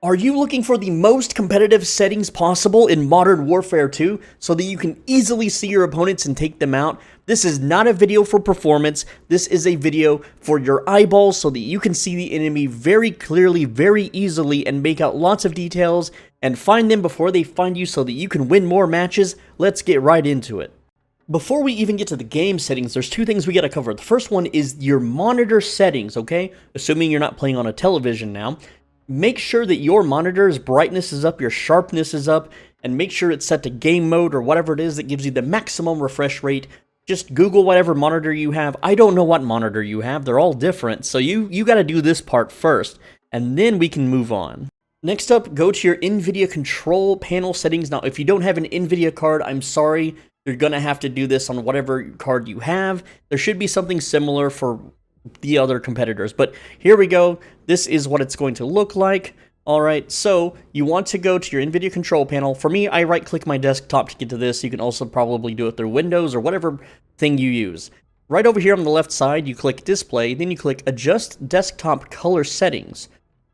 Are you looking for the most competitive settings possible in Modern Warfare 2 so that you can easily see your opponents and take them out? This is not a video for performance. This is a video for your eyeballs so that you can see the enemy very clearly, very easily, and make out lots of details and find them before they find you so that you can win more matches. Let's get right into it. Before we even get to the game settings, there's two things we gotta cover. The first one is your monitor settings, okay? Assuming you're not playing on a television now. Make sure that your monitor's brightness is up, your sharpness is up, and make sure it's set to game mode or whatever it is that gives you the maximum refresh rate. Just Google whatever monitor you have. I don't know what monitor you have. They're all different. So you got to do this part first, and then we can move on. Next up, go to your NVIDIA control panel settings. Now, if you don't have an NVIDIA card, I'm sorry. You're going to have to do this on whatever card you have. There should be something similar for the other competitors, but here we go. This is what it's going to look like. All right, so you want to go to your NVIDIA control panel. For me, I right-click my desktop to get to this. You can also probably do it through Windows or whatever thing you use. Right over here on the left side, you click Display, then you click Adjust Desktop Color Settings.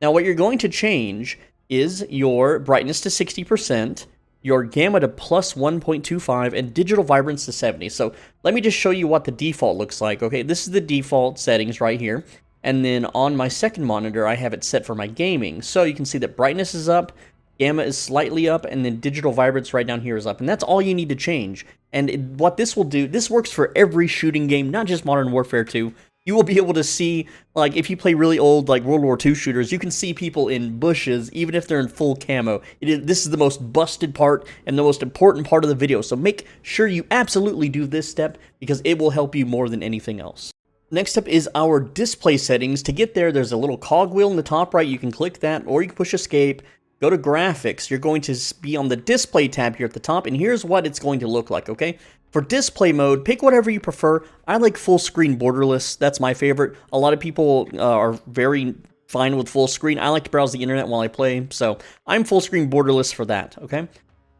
Now, what you're going to change is your brightness to 60%, your gamma to plus 1.25, and digital vibrance to 70. So let me just show you what the default looks like. Okay, this is the default settings right here. And then on my second monitor, I have it set for my gaming. So you can see that brightness is up, gamma is slightly up, and then digital vibrance right down here is up. And that's all you need to change. And what this will do, this works for every shooting game, not just Modern Warfare 2. You will be able to see, like, if you play really old, like, World War II shooters, you can see people in bushes, even if they're in full camo. This is the most busted part and the most important part of the video, so make sure you absolutely do this step because it will help you more than anything else. Next up is our display settings. To get there, there's a little cogwheel in the top right. You can click that, or you can push escape. Go to graphics. You're going to be on the display tab here at the top, and here's what it's going to look like, okay? For display mode, pick whatever you prefer. I like full screen borderless. That's my favorite. A lot of people are very fine with full screen. I like to browse the internet while I play, so I'm full screen borderless for that, okay?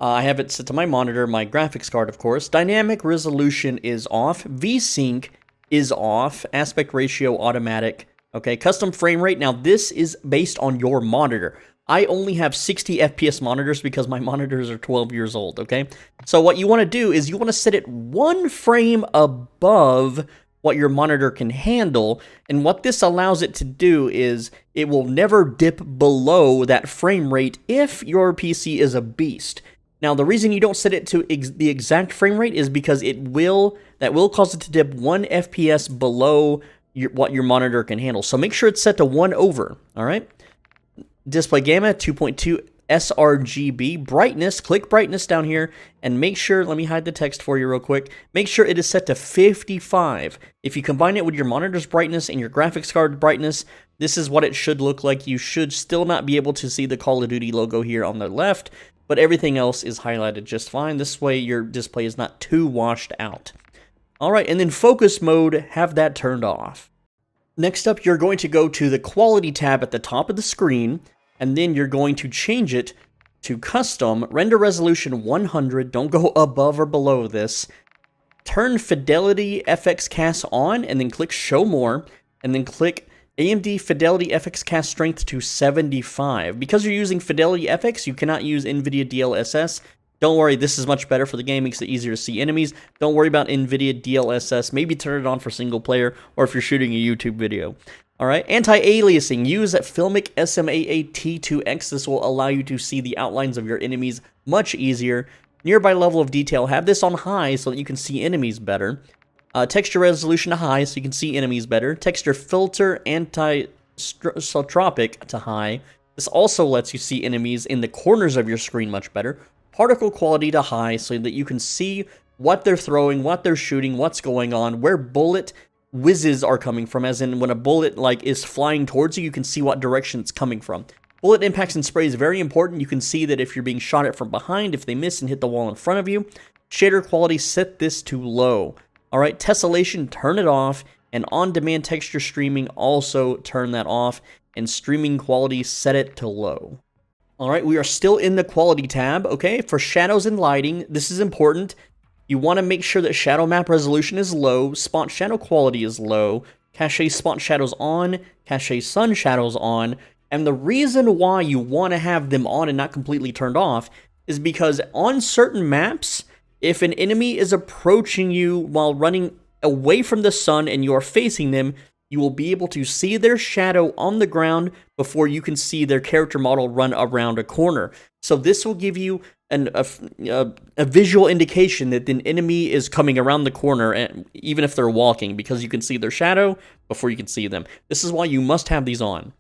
I have it set to my monitor, my graphics card, of course. Dynamic resolution is off. VSync is off. Aspect ratio automatic. Okay, custom frame rate. Now, this is based on your monitor. I only have 60 FPS monitors because my monitors are 12 years old, okay? So what you want to do is you want to set it one frame above what your monitor can handle, and what this allows it to do is it will never dip below that frame rate if your PC is a beast. Now, the reason you don't set it to the exact frame rate is because that will cause it to dip 1 FPS below what your monitor can handle. So make sure it's set to 1 over, all right? Display gamma, 2.2 sRGB. Brightness, click brightness down here, and make sure, let me hide the text for you real quick, make sure it is set to 55. If you combine it with your monitor's brightness and your graphics card brightness, this is what it should look like. You should still not be able to see the Call of Duty logo here on the left, but everything else is highlighted just fine. This way your display is not too washed out. All right, and then focus mode, have that turned off. Next up, you're going to go to the quality tab at the top of the screen, and then you're going to change it to custom, render resolution 100, don't go above or below this. Turn Fidelity FX Cast on, and then click Show More, and then click AMD Fidelity FX Cast Strength to 75. Because you're using Fidelity FX, you cannot use NVIDIA DLSS. Don't worry, this is much better for the game, makes it easier to see enemies. Don't worry about NVIDIA DLSS, maybe turn it on for single player, or if you're shooting a YouTube video. Alright, anti-aliasing, use Filmic SMAA T2X. This will allow you to see the outlines of your enemies much easier. Nearby level of detail, have this on high so that you can see enemies better. Texture resolution to high so you can see enemies better. Texture filter anti-sotropic to high. This also lets you see enemies in the corners of your screen much better. Particle quality to high so that you can see what they're throwing, what they're shooting, what's going on, where bullet whizzes are coming from, as in when a bullet is flying towards you, you can see what direction it's coming from. Bullet impacts and spray is very important. You can see that if you're being shot at from behind, if they miss and hit the wall in front of you. Shader quality, set this to low. Alright, tessellation, turn it off, and on-demand texture streaming, also turn that off, and streaming quality, set it to low. Alright, we are still in the quality tab, okay? For shadows and lighting, this is important. You want to make sure that shadow map resolution is low, spot shadow quality is low, cache spot shadows on, cache sun shadows on. And the reason why you want to have them on and not completely turned off is because on certain maps, if an enemy is approaching you while running away from the sun and you're facing them, you will be able to see their shadow on the ground before you can see their character model run around a corner. So this will give you a visual indication that an enemy is coming around the corner, and even if they're walking, because you can see their shadow before you can see them. This is why you must have these on.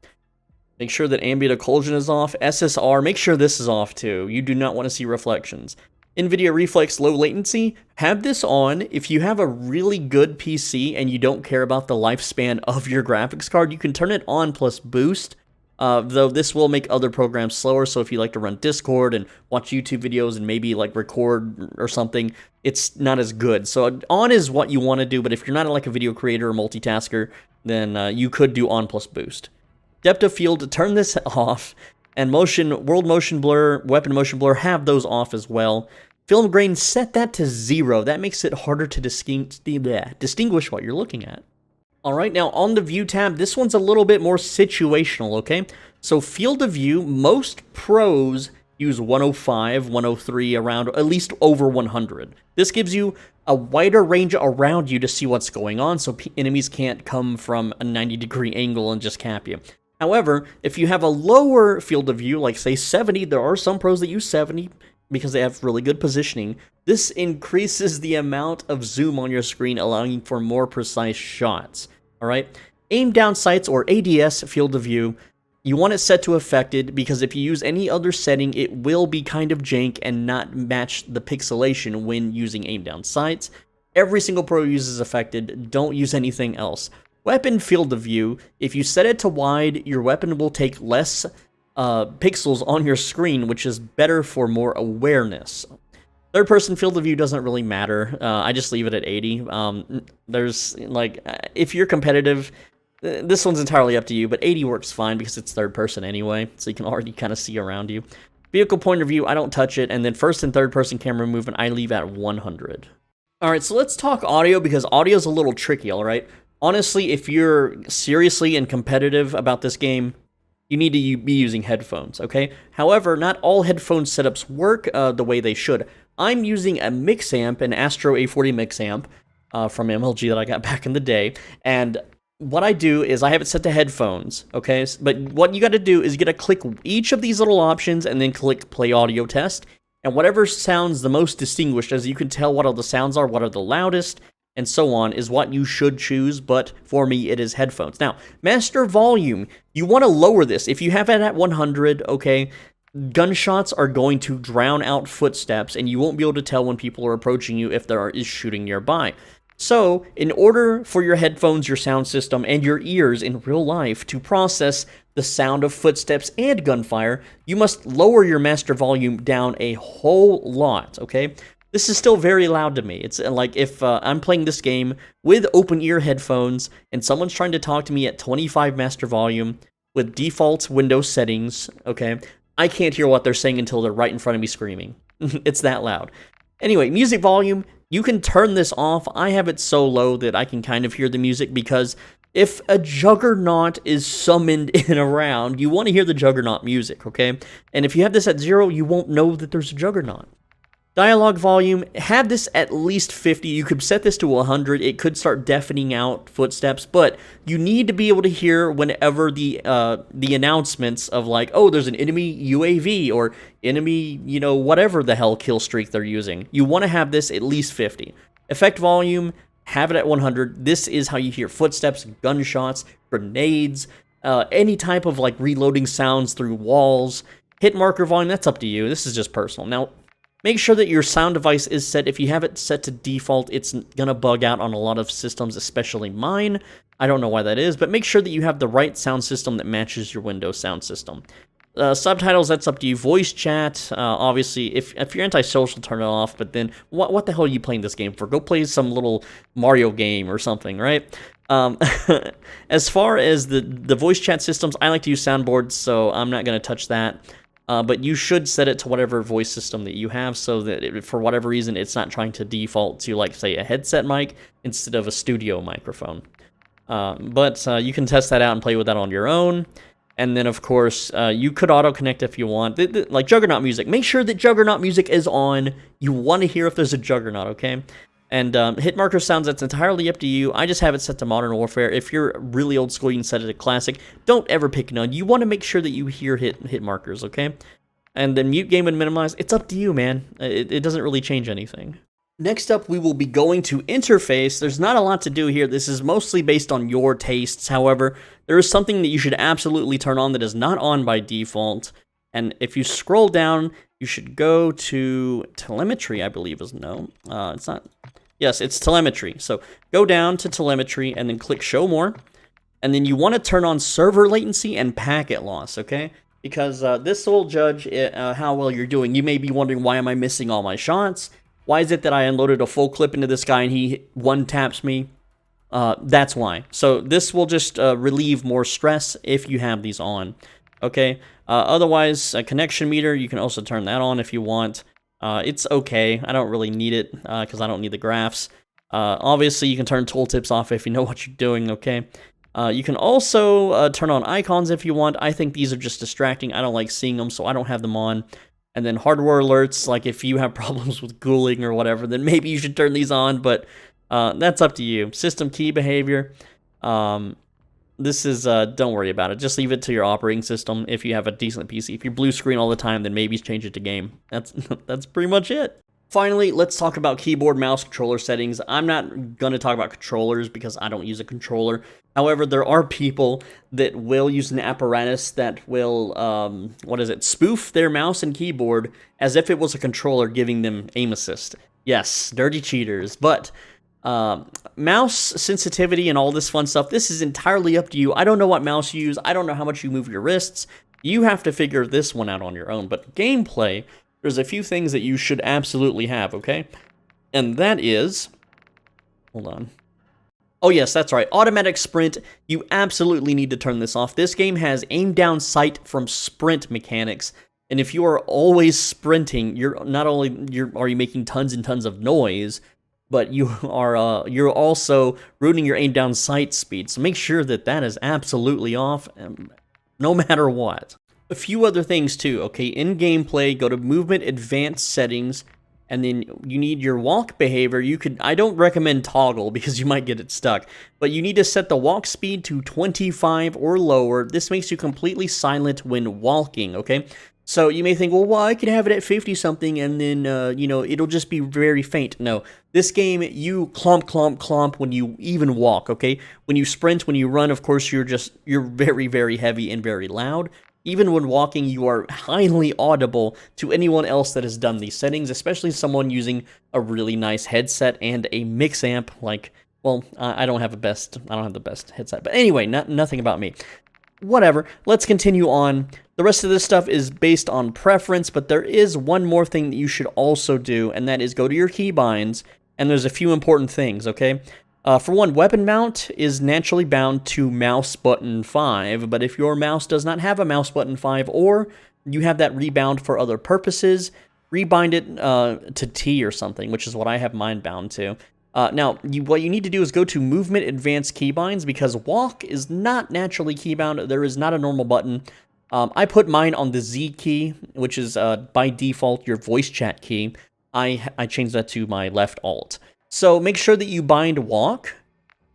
Make sure that ambient occlusion is off. SSR, make sure this is off too. You do not want to see reflections. NVIDIA Reflex Low Latency, have this on. If you have a really good PC and you don't care about the lifespan of your graphics card, you can turn it on plus boost, though this will make other programs slower, so if you like to run Discord and watch YouTube videos and maybe like record or something, it's not as good. So on is what you want to do, but if you're not like a video creator or multitasker, then you could do on plus boost. Depth of field, turn this off, and world motion blur, weapon motion blur, have those off as well. Film grain, set that to 0. That makes it harder to distinguish what you're looking at. Alright, now on the view tab, this one's a little bit more situational, okay? So field of view, most pros use 105, 103, around at least over 100. This gives you a wider range around you to see what's going on, so enemies can't come from a 90-degree angle and just cap you. However, if you have a lower field of view, like say 70, there are some pros that use 70, because they have really good positioning. This increases the amount of zoom on your screen, allowing for more precise shots. Alright? Aim down sights, or ADS field of view, you want it set to affected, because if you use any other setting, it will be kind of jank and not match the pixelation when using aim down sights. Every single pro uses affected, don't use anything else. Weapon field of view, if you set it to wide, your weapon will take less pixels on your screen, which is better for more awareness. Third person field of view doesn't really matter. I just leave it at 80. There's like, if you're competitive, this one's entirely up to you, but 80 works fine because it's third person anyway, so you can already kind of see around you. Vehicle point of view, I don't touch it, and then first and third person camera movement, I leave at 100. Alright, so let's talk audio, because audio is a little tricky, alright? Honestly, if you're seriously and competitive about this game, you need to be using headphones, okay? However, not all headphone setups work the way they should. I'm using a mix amp, an Astro A40 mix amp from MLG that I got back in the day, and what I do is I have it set to headphones, okay? But what you got to do is you got to click each of these little options and then click play audio test, and whatever sounds the most distinguished, as you can tell what all the sounds are, what are the loudest, and so on, is what you should choose, but for me, it is headphones. Now, master volume, you want to lower this. If you have it at 100, okay, gunshots are going to drown out footsteps, and you won't be able to tell when people are approaching you if there is shooting nearby. So, in order for your headphones, your sound system, and your ears in real life to process the sound of footsteps and gunfire, you must lower your master volume down a whole lot, okay? This is still very loud to me. It's like if I'm playing this game with open ear headphones and someone's trying to talk to me at 25 master volume with default Windows settings, okay, I can't hear what they're saying until they're right in front of me screaming. It's that loud. Anyway, music volume, you can turn this off. I have it so low that I can kind of hear the music, because if a juggernaut is summoned in a round, you want to hear the juggernaut music, okay? And if you have this at 0, you won't know that there's a juggernaut. Dialogue volume, have this at least 50. You could set this to 100. It could start deafening out footsteps, but you need to be able to hear whenever the announcements of like, oh, there's an enemy UAV or enemy, you know, whatever the hell kill streak they're using. You want to have this at least 50. Effect volume, have it at 100. This is how you hear footsteps, gunshots, grenades, any type of like reloading sounds through walls. Hit marker volume, that's up to you. This is just personal. Now, make sure that your sound device is set. If you have it set to default, it's going to bug out on a lot of systems, especially mine. I don't know why that is, but make sure that you have the right sound system that matches your Windows sound system. Subtitles, that's up to you. Voice chat, obviously, if you're antisocial, turn it off, but then what the hell are you playing this game for? Go play some little Mario game or something, right? As far as the voice chat systems, I like to use soundboards, so I'm not going to touch that. But you should set it to whatever voice system that you have, so that for whatever reason, it's not trying to default to, like, say, a headset mic instead of a studio microphone. But you can test that out and play with that on your own. And then, of course, you could auto-connect if you want. Like Juggernaut music. Make sure that Juggernaut music is on. You want to hear if there's a Juggernaut, okay? And hit marker sounds, that's entirely up to you. I just have it set to Modern Warfare. If you're really old school, you can set it to Classic. Don't ever pick none. You want to make sure that you hear hit markers, okay? And then mute game and minimize. It's up to you, man. It doesn't really change anything. Next up, we will be going to interface. There's not a lot to do here. This is mostly based on your tastes. However, there is something that you should absolutely turn on that is not on by default. And if you scroll down, you should go to telemetry, I believe is no. It's not. Yes, it's telemetry. So go down to telemetry and then click show more. And then you want to turn on server latency and packet loss, okay? Because this will judge how well you're doing. You may be wondering, why am I missing all my shots? Why is it that I unloaded a full clip into this guy and he one-taps me? That's why. So this will just relieve more stress if you have these on. Okay? Otherwise, a connection meter, you can also turn that on if you want. It's okay. I don't really need it because I don't need the graphs. Obviously, you can turn tooltips off if you know what you're doing, okay? You can also turn on icons if you want. I think these are just distracting. I don't like seeing them, so I don't have them on. And then hardware alerts, like if you have problems with ghouling or whatever, then maybe you should turn these on, but that's up to you. System key behavior, this is, don't worry about it. Just leave it to your operating system if you have a decent PC. If you're blue screen all the time, then maybe change it to game. That's pretty much it. Finally, let's talk about keyboard, mouse, controller settings. I'm not going to talk about controllers because I don't use a controller. However, there are people that will use an apparatus that will, spoof their mouse and keyboard as if it was a controller giving them aim assist. Yes, dirty cheaters. But mouse sensitivity and all this fun stuff, this is entirely up to you. I don't know what mouse you use. I don't know how much you move your wrists. You have to figure this one out on your own. But gameplay, there's a few things that you should absolutely have, okay? And that is... Hold on. Oh, yes, that's right. Automatic sprint. You absolutely need to turn this off. This game has aim down sight from sprint mechanics. And if you are always sprinting, you're not only are you making tons and tons of noise, but you're also ruining your aim down sight speed. So make sure that that is absolutely off, no matter what. A few other things too, okay? In gameplay, go to movement advanced settings, and then you need your walk behavior. I don't recommend toggle because you might get it stuck, but you need to set the walk speed to 25 or lower. This makes you completely silent when walking, okay? So you may think, well, I can have it at 50 something and then, it'll just be very faint. No, this game, you clomp, clomp, clomp when you even walk, okay? When you sprint, when you run, of course, you're very, very heavy and very loud. Even when walking, you are highly audible to anyone else that has done these settings, especially someone using a really nice headset and a mix amp. Like, well, I don't have the best headset, but anyway, nothing about me. Whatever. Let's continue on. The rest of this stuff is based on preference, but there is one more thing that you should also do, and that is go to your keybinds, and there's a few important things. Okay. For one, weapon mount is naturally bound to mouse button 5, but if your mouse does not have a mouse button 5, or you have that rebound for other purposes, rebind it to T or something, which is what I have mine bound to. Now, what you need to do is go to movement advanced keybinds, because walk is not naturally keybound. There is not a normal button. I put mine on the Z key, which is by default your voice chat key. I changed that to my left alt. So make sure that you bind walk,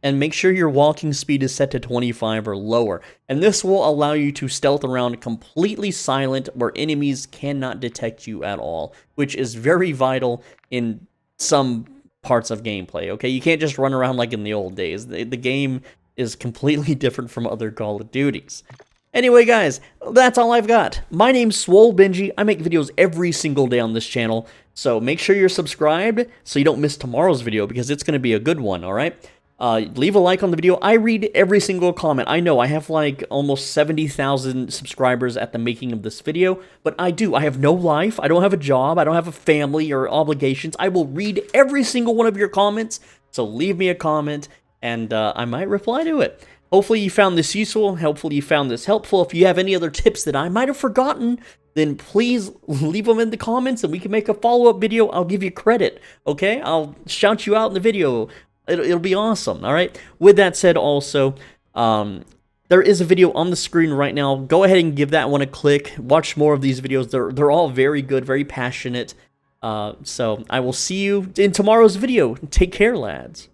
and make sure your walking speed is set to 25 or lower. And this will allow you to stealth around completely silent where enemies cannot detect you at all, which is very vital in some parts of gameplay, okay? You can't just run around like in the old days. The game is completely different from other Call of Duties. Anyway, guys, that's all I've got. My name's Swole Benji. I make videos every single day on this channel, so make sure you're subscribed so you don't miss tomorrow's video, because it's going to be a good one, all right? Leave a like on the video. I read every single comment. I know I have like almost 70,000 subscribers at the making of this video, but I have no life. I don't have a job. I don't have a family or obligations. I will read every single one of your comments, so leave me a comment, and I might reply to it. Hopefully you found this useful. Hopefully you found this helpful. If you have any other tips that I might have forgotten, then please leave them in the comments and we can make a follow-up video. I'll give you credit, okay? I'll shout you out in the video. It'll be awesome, all right? With that said also, there is a video on the screen right now. Go ahead and give that one a click. Watch more of these videos. They're all very good, very passionate. So I will see you in tomorrow's video. Take care, lads.